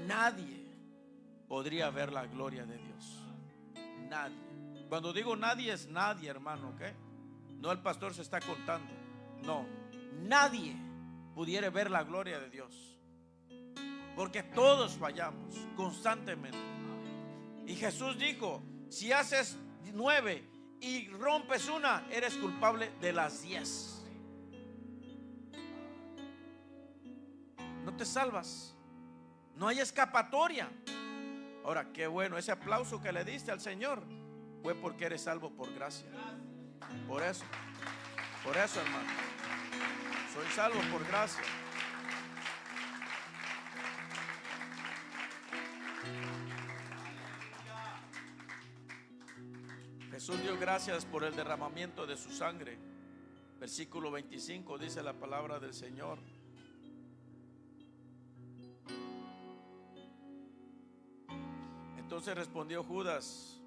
nadie podría ver la gloria de Dios. Nadie. Cuando digo nadie, es nadie, hermano, ¿ok? No el pastor se está contando. No, nadie pudiera ver la gloria de Dios, porque todos fallamos constantemente. Y Jesús dijo: si haces 9 y rompes una, eres culpable de las 10. No te salvas. No hay escapatoria. Ahora, qué bueno, ese aplauso que le diste al Señor fue porque eres salvo por gracia. Por eso, hermano, soy salvo por gracia. Jesús dio gracias por el derramamiento de su sangre. Versículo 25 dice la palabra del Señor: entonces respondió Judas: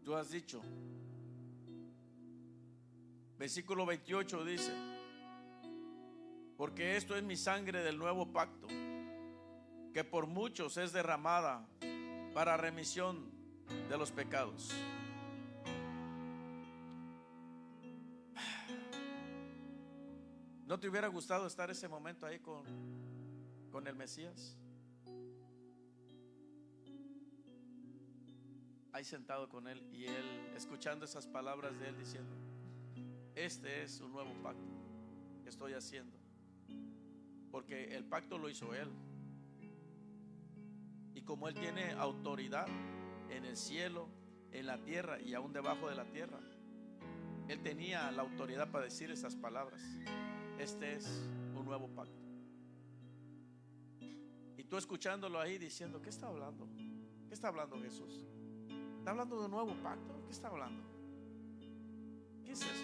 tú has dicho. Versículo 28 dice: porque esto es mi sangre del nuevo pacto, que por muchos es derramada para remisión de los pecados. ¿No te hubiera gustado estar ese momento ahí con el Mesías? Ahí sentado con él, y él escuchando esas palabras de él diciendo: este es un nuevo pacto que estoy haciendo, porque el pacto lo hizo él, y como él tiene autoridad en el cielo, en la tierra y aún debajo de la tierra, él tenía la autoridad para decir esas palabras: este es un nuevo pacto. Y tú escuchándolo ahí diciendo: ¿qué está hablando? ¿Qué está hablando Jesús? ¿Está hablando de un nuevo pacto? ¿Qué está hablando? ¿Qué es eso?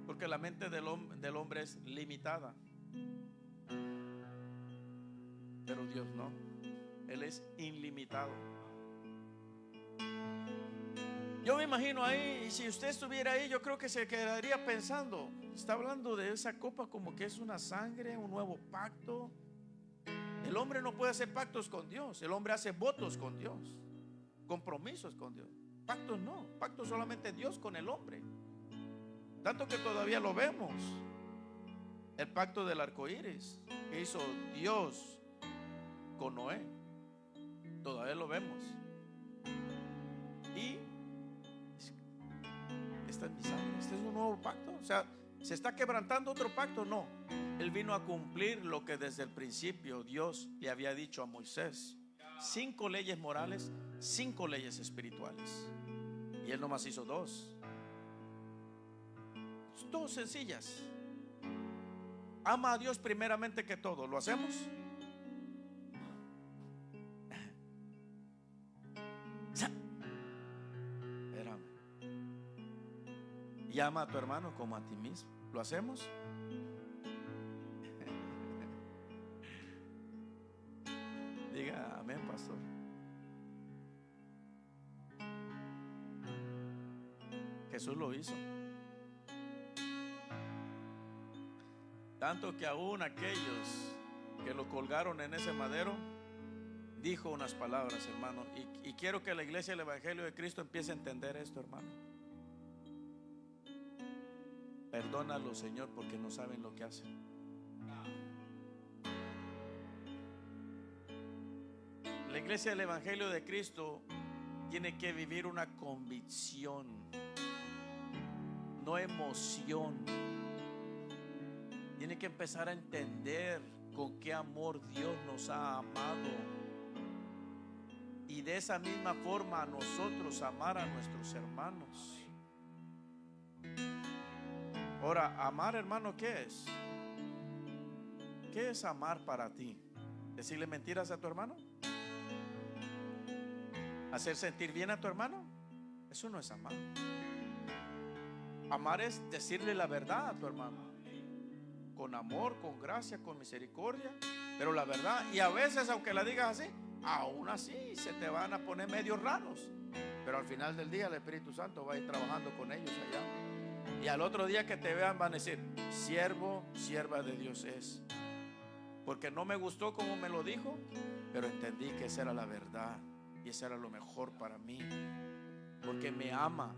Porque la mente del hombre es limitada, pero Dios no. Él es ilimitado. Yo me imagino ahí, y si usted estuviera ahí, yo creo que se quedaría pensando. Está hablando de esa copa como que es una sangre, un nuevo pacto. El hombre no puede hacer pactos con Dios. El hombre hace votos con Dios, compromisos con Dios. Pactos no, pactos solamente Dios con el hombre. Tanto que todavía lo vemos. El pacto del arco iris que hizo Dios con Noé, todavía lo vemos. Y esta es mi sangre, este es un nuevo pacto. O sea, ¿se está quebrantando otro pacto? No. Él vino a cumplir lo que desde el principio Dios le había dicho a Moisés. 5 leyes morales, 5 leyes espirituales. Y él nomás hizo 2. 2 sencillas. Ama a Dios primeramente que todo. ¿Lo hacemos? Espérame. Y ama a tu hermano como a ti mismo. ¿Lo hacemos? Diga amén, pastor. Jesús lo hizo. Tanto que aún aquellos que lo colgaron en ese madero, dijo unas palabras, hermano. Y quiero que la iglesia del Evangelio de Cristo empiece a entender esto, hermano. Perdónalo, Señor, porque no saben lo que hacen. La iglesia del Evangelio de Cristo tiene que vivir una convicción, no emoción. Tiene que empezar a entender con qué amor Dios nos ha amado, y de esa misma forma a nosotros amar a nuestros hermanos. Ahora, amar, hermano, ¿qué es? ¿Qué es amar para ti? ¿Decirle mentiras a tu hermano? ¿Hacer sentir bien a tu hermano? Eso no es amar. Amar es decirle la verdad a tu hermano, con amor, con gracia, con misericordia, pero la verdad. Y a veces, aunque la digas así, aún así se te van a poner medio raros, pero al final del día el Espíritu Santo va a ir trabajando con ellos allá, y al otro día que te vean van a decir: siervo, sierva de Dios es. Porque no me gustó como me lo dijo, pero entendí que esa era la verdad y esa era lo mejor para mí, porque me ama.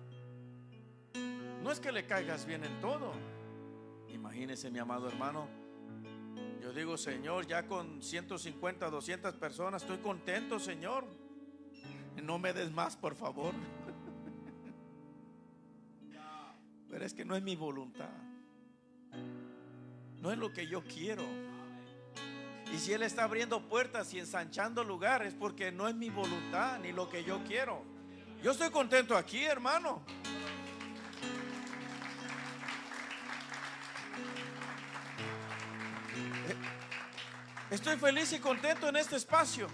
No es que le caigas bien en todo. Imagínese, mi amado hermano, yo digo: Señor, ya con 150, 200 personas estoy contento, Señor. No me des más, por favor. Pero es que no es mi voluntad, no es lo que yo quiero. Y si Él está abriendo puertas y ensanchando lugares, porque no es mi voluntad ni lo que yo quiero. Yo estoy contento aquí, hermano. Estoy feliz y contento en este espacio.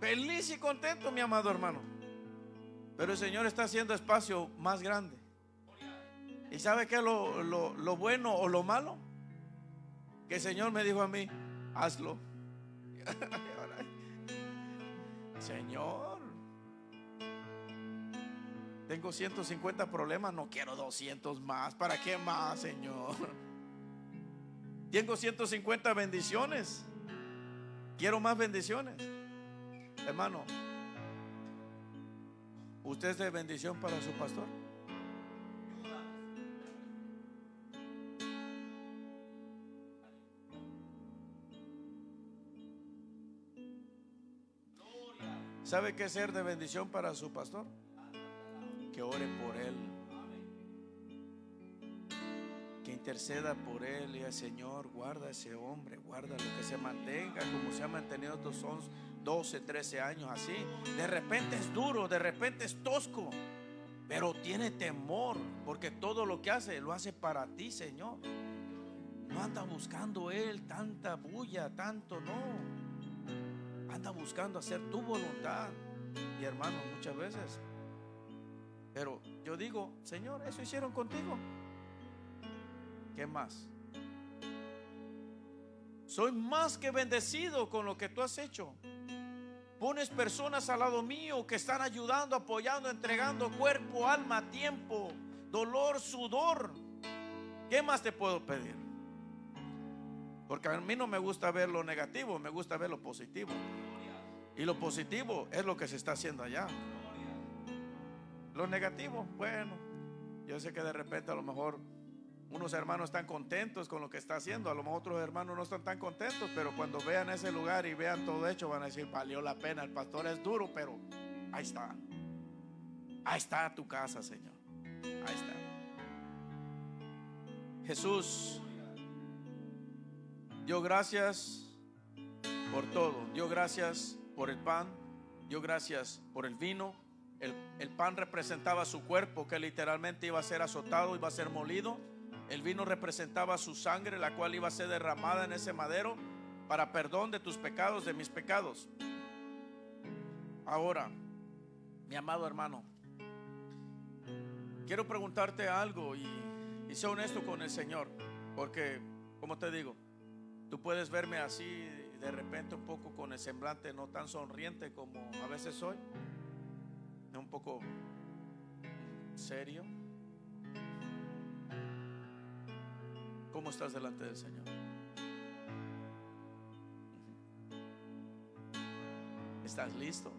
Feliz y contento, mi amado hermano. Pero el Señor está haciendo espacio más grande. ¿Y sabe qué es lo bueno o lo malo? Que el Señor me dijo a mí: hazlo. Señor, tengo 150 problemas, no quiero 200 más. ¿Para qué más, Señor? Tengo 150 bendiciones, quiero más bendiciones. Hermano, ¿usted es de bendición para su pastor? ¿Sabe qué es ser de bendición para su pastor? Que ore por él, que interceda por él y al Señor: guarda a ese hombre, guarda lo que se mantenga como se ha mantenido estos 12, 13 años así. De repente es duro, de repente es tosco, pero tiene temor, porque todo lo que hace lo hace para ti, Señor. No anda buscando él tanta bulla, tanto, no. Anda buscando hacer tu voluntad. Y hermano, muchas veces, pero yo digo: Señor, eso hicieron contigo, ¿qué más? Soy más que bendecido con lo que tú has hecho. Pones personas al lado mío que están ayudando, apoyando, entregando cuerpo, alma, tiempo, dolor, sudor. ¿Qué más te puedo pedir? Porque a mí no me gusta ver lo negativo, me gusta ver lo positivo. Y lo positivo es lo que se está haciendo allá. Lo negativo, bueno, yo sé que de repente a lo mejor unos hermanos están contentos con lo que está haciendo, a lo mejor otros hermanos no están tan contentos, pero cuando vean ese lugar y vean todo hecho van a decir, valió la pena, el pastor es duro, pero ahí está tu casa, Señor, ahí está. Jesús dio gracias por todo, dio gracias por el pan, dio gracias por el vino. El pan representaba su cuerpo, que literalmente iba a ser azotado, iba a ser molido. El vino representaba su sangre, la cual iba a ser derramada en ese madero para perdón de tus pecados, de mis pecados. Ahora, mi amado hermano, quiero preguntarte algo y sé honesto con el Señor, porque como te digo, tú puedes verme así de repente un poco con el semblante no tan sonriente como a veces soy, un poco serio. ¿Cómo estás delante del Señor? ¿Estás listo?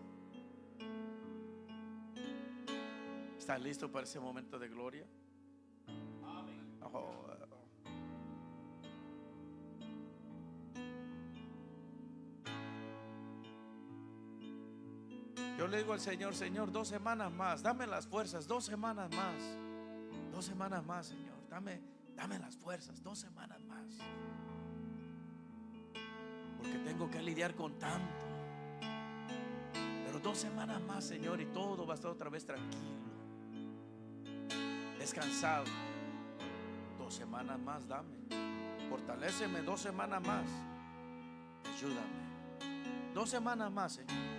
¿Estás listo para ese momento de gloria? Oh. Yo le digo al Señor, Señor, 2 semanas más, dame las fuerzas, 2 semanas más, 2 semanas más, Señor, dame las fuerzas, 2 semanas más, porque tengo que lidiar con tanto. Pero 2 semanas más, Señor, y todo va a estar otra vez tranquilo, descansado. 2 semanas más, dame, fortaléceme 2 semanas más, ayúdame 2 semanas más, Señor.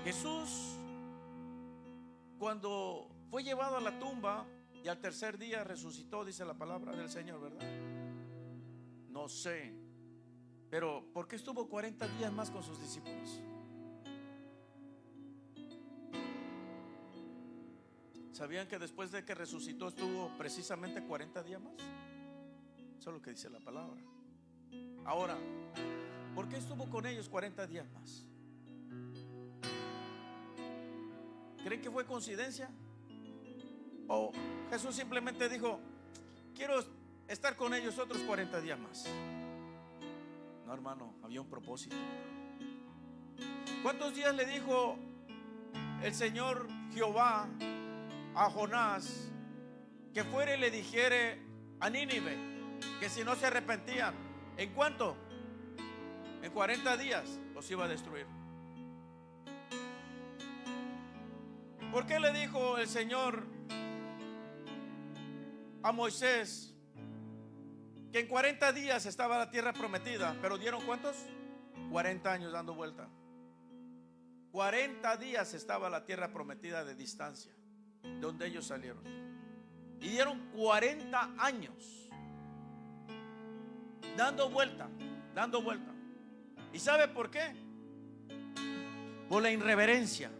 Jesús, cuando fue llevado a la tumba y al tercer día resucitó, dice la palabra del Señor, ¿verdad? No sé, pero ¿por qué estuvo 40 días más con sus discípulos? ¿Sabían que después de que resucitó estuvo precisamente 40 días más? Eso es lo que dice la palabra. Ahora, ¿por qué estuvo con ellos 40 días más? ¿Creen que fue coincidencia? ¿O Jesús simplemente dijo, quiero estar con ellos otros 40 días más? No, hermano, había un propósito. ¿Cuántos días le dijo el Señor Jehová a Jonás que fuera y le dijere a Nínive que si no se arrepentían, ¿en cuánto? En 40 días los iba a destruir. ¿Por qué le dijo el Señor a Moisés que en 40 días estaba la tierra prometida? Pero dieron ¿cuántos? 40 años dando vuelta. 40 días estaba la tierra prometida de distancia de donde ellos salieron. Y dieron 40 años dando vuelta, dando vuelta. ¿Y sabe por qué? Por la irreverencia,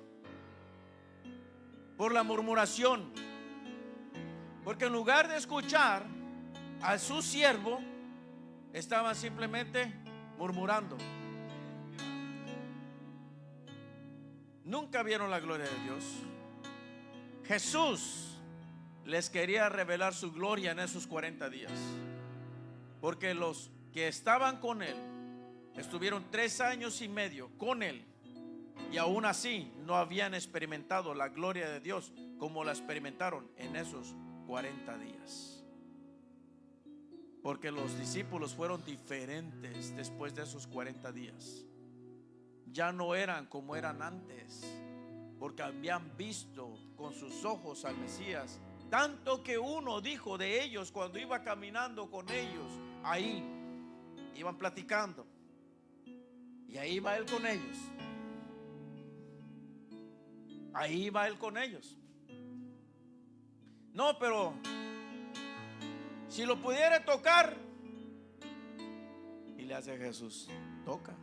por la murmuración. Porque en lugar de escuchar a su siervo, estaban simplemente murmurando. Nunca vieron la gloria de Dios. Jesús les quería revelar su gloria en esos 40 días, porque los que estaban con él estuvieron 3 años y medio con él, y aún así no habían experimentado la gloria de Dios como la experimentaron en esos 40 días. Porque los discípulos fueron diferentes después de esos 40 días. Ya no eran como eran antes, porque habían visto con sus ojos al Mesías. Tanto que uno dijo de ellos cuando iba caminando con ellos, ahí iban platicando, y ahí va él con ellos. Ahí va él con ellos. No, pero Si lo pudiera tocar. Y le hace a Jesús: toca.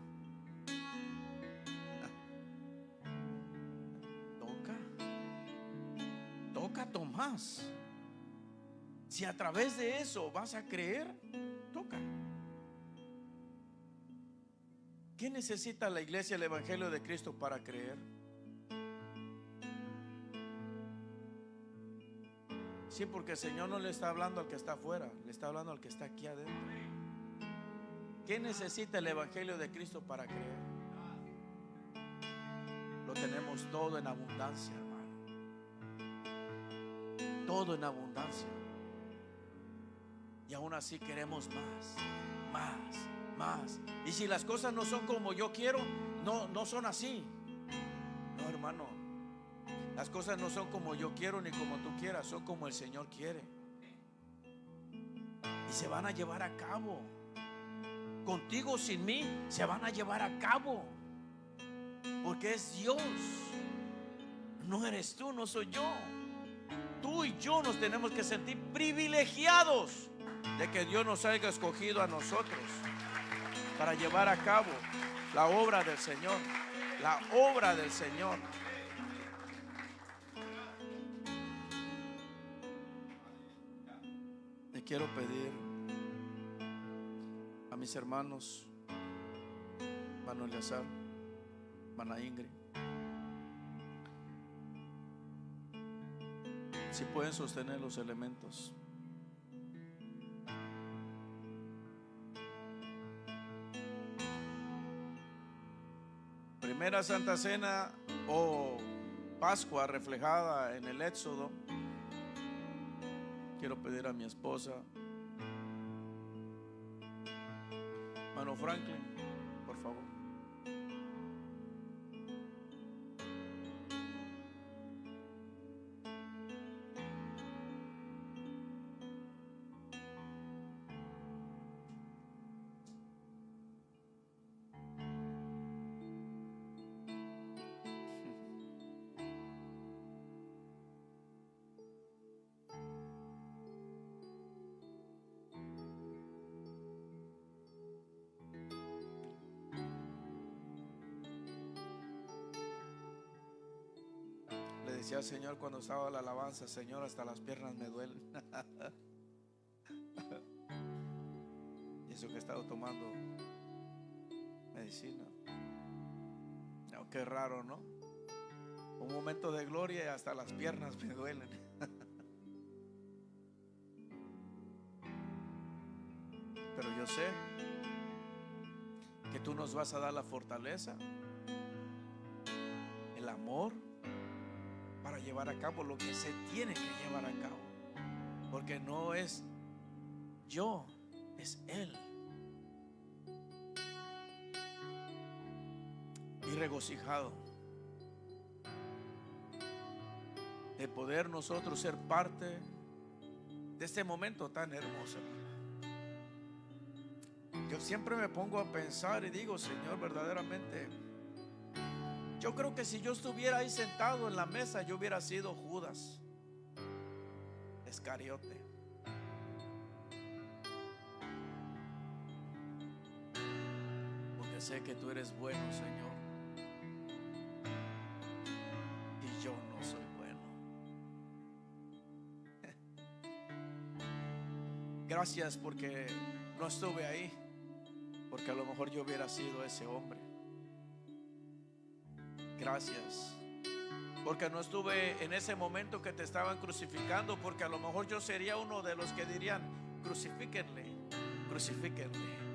Toca, Tomás. Si a través de eso vas a creer, toca. ¿Qué necesita la iglesia, el evangelio de Cristo, para creer? Sí, porque el Señor no le está hablando al que está afuera, le está hablando al que está aquí adentro. ¿Qué necesita el evangelio de Cristo para creer? Lo tenemos todo en abundancia, hermano. Todo en abundancia. Y aún así queremos más. Y si las cosas no son como yo quiero, no son así. No, hermano. Las cosas no son como yo quiero ni como tú quieras, son como el Señor quiere. Y se van a llevar a cabo. Contigo o sin mí, se van a llevar a cabo. Porque es Dios. No eres tú, no soy yo. Tú y yo nos tenemos que sentir privilegiados de que Dios nos haya escogido a nosotros para llevar a cabo la obra del Señor. La obra del Señor. Le quiero pedir a mis hermanos, hermano Eleazar, hermana Ingrid, si pueden sostener los elementos. Primera Santa Cena o Pascua reflejada en el Éxodo. Quiero pedir a mi esposa, hermano Franklin, por favor. Decía el Señor cuando estaba la alabanza: Señor, hasta las piernas me duelen. Y eso que he estado tomando medicina. No, qué raro, ¿no? Un momento de gloria y hasta las piernas me duelen. Pero yo sé que tú nos vas a dar la fortaleza, el amor, para llevar a cabo lo que se tiene que llevar a cabo. Porque no es yo, es Él. Y regocijado de poder nosotros ser parte de este momento tan hermoso. Yo siempre me pongo a pensar y digo: Señor, verdaderamente, yo creo que si yo estuviera ahí sentado en la mesa, yo hubiera sido Judas Iscariote. Porque sé que tú eres bueno, Señor, y yo no soy bueno. Gracias porque no estuve ahí, porque a lo mejor yo hubiera sido ese hombre. Gracias porque no estuve en ese momento que te estaban crucificando, porque a lo mejor yo sería uno de los que dirían: crucifíquenle, crucifíquenle.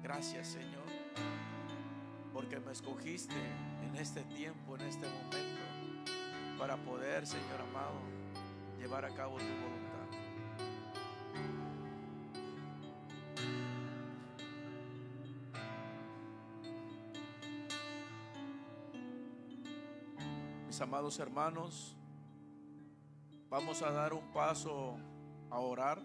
Gracias, Señor, porque me escogiste en este tiempo, en este momento, para poder, Señor amado, llevar a cabo tu voluntad. Mis amados hermanos, vamos a dar un paso a orar.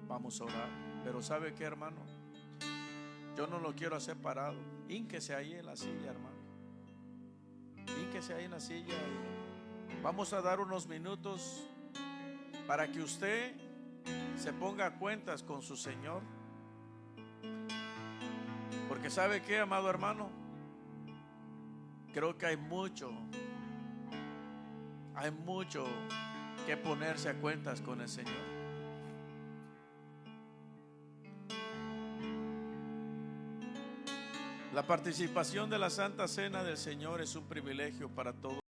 Vamos a orar. Pero ¿sabe qué, hermano? Yo no lo quiero hacer parado. Hínquese ahí en la silla, hermano. Hínquese ahí en la silla Vamos a dar unos minutos para que usted se ponga a cuentas con su Señor. Porque ¿sabe qué, amado hermano? Creo que hay mucho que ponerse a cuentas con el Señor. La participación de la Santa Cena del Señor es un privilegio para todos.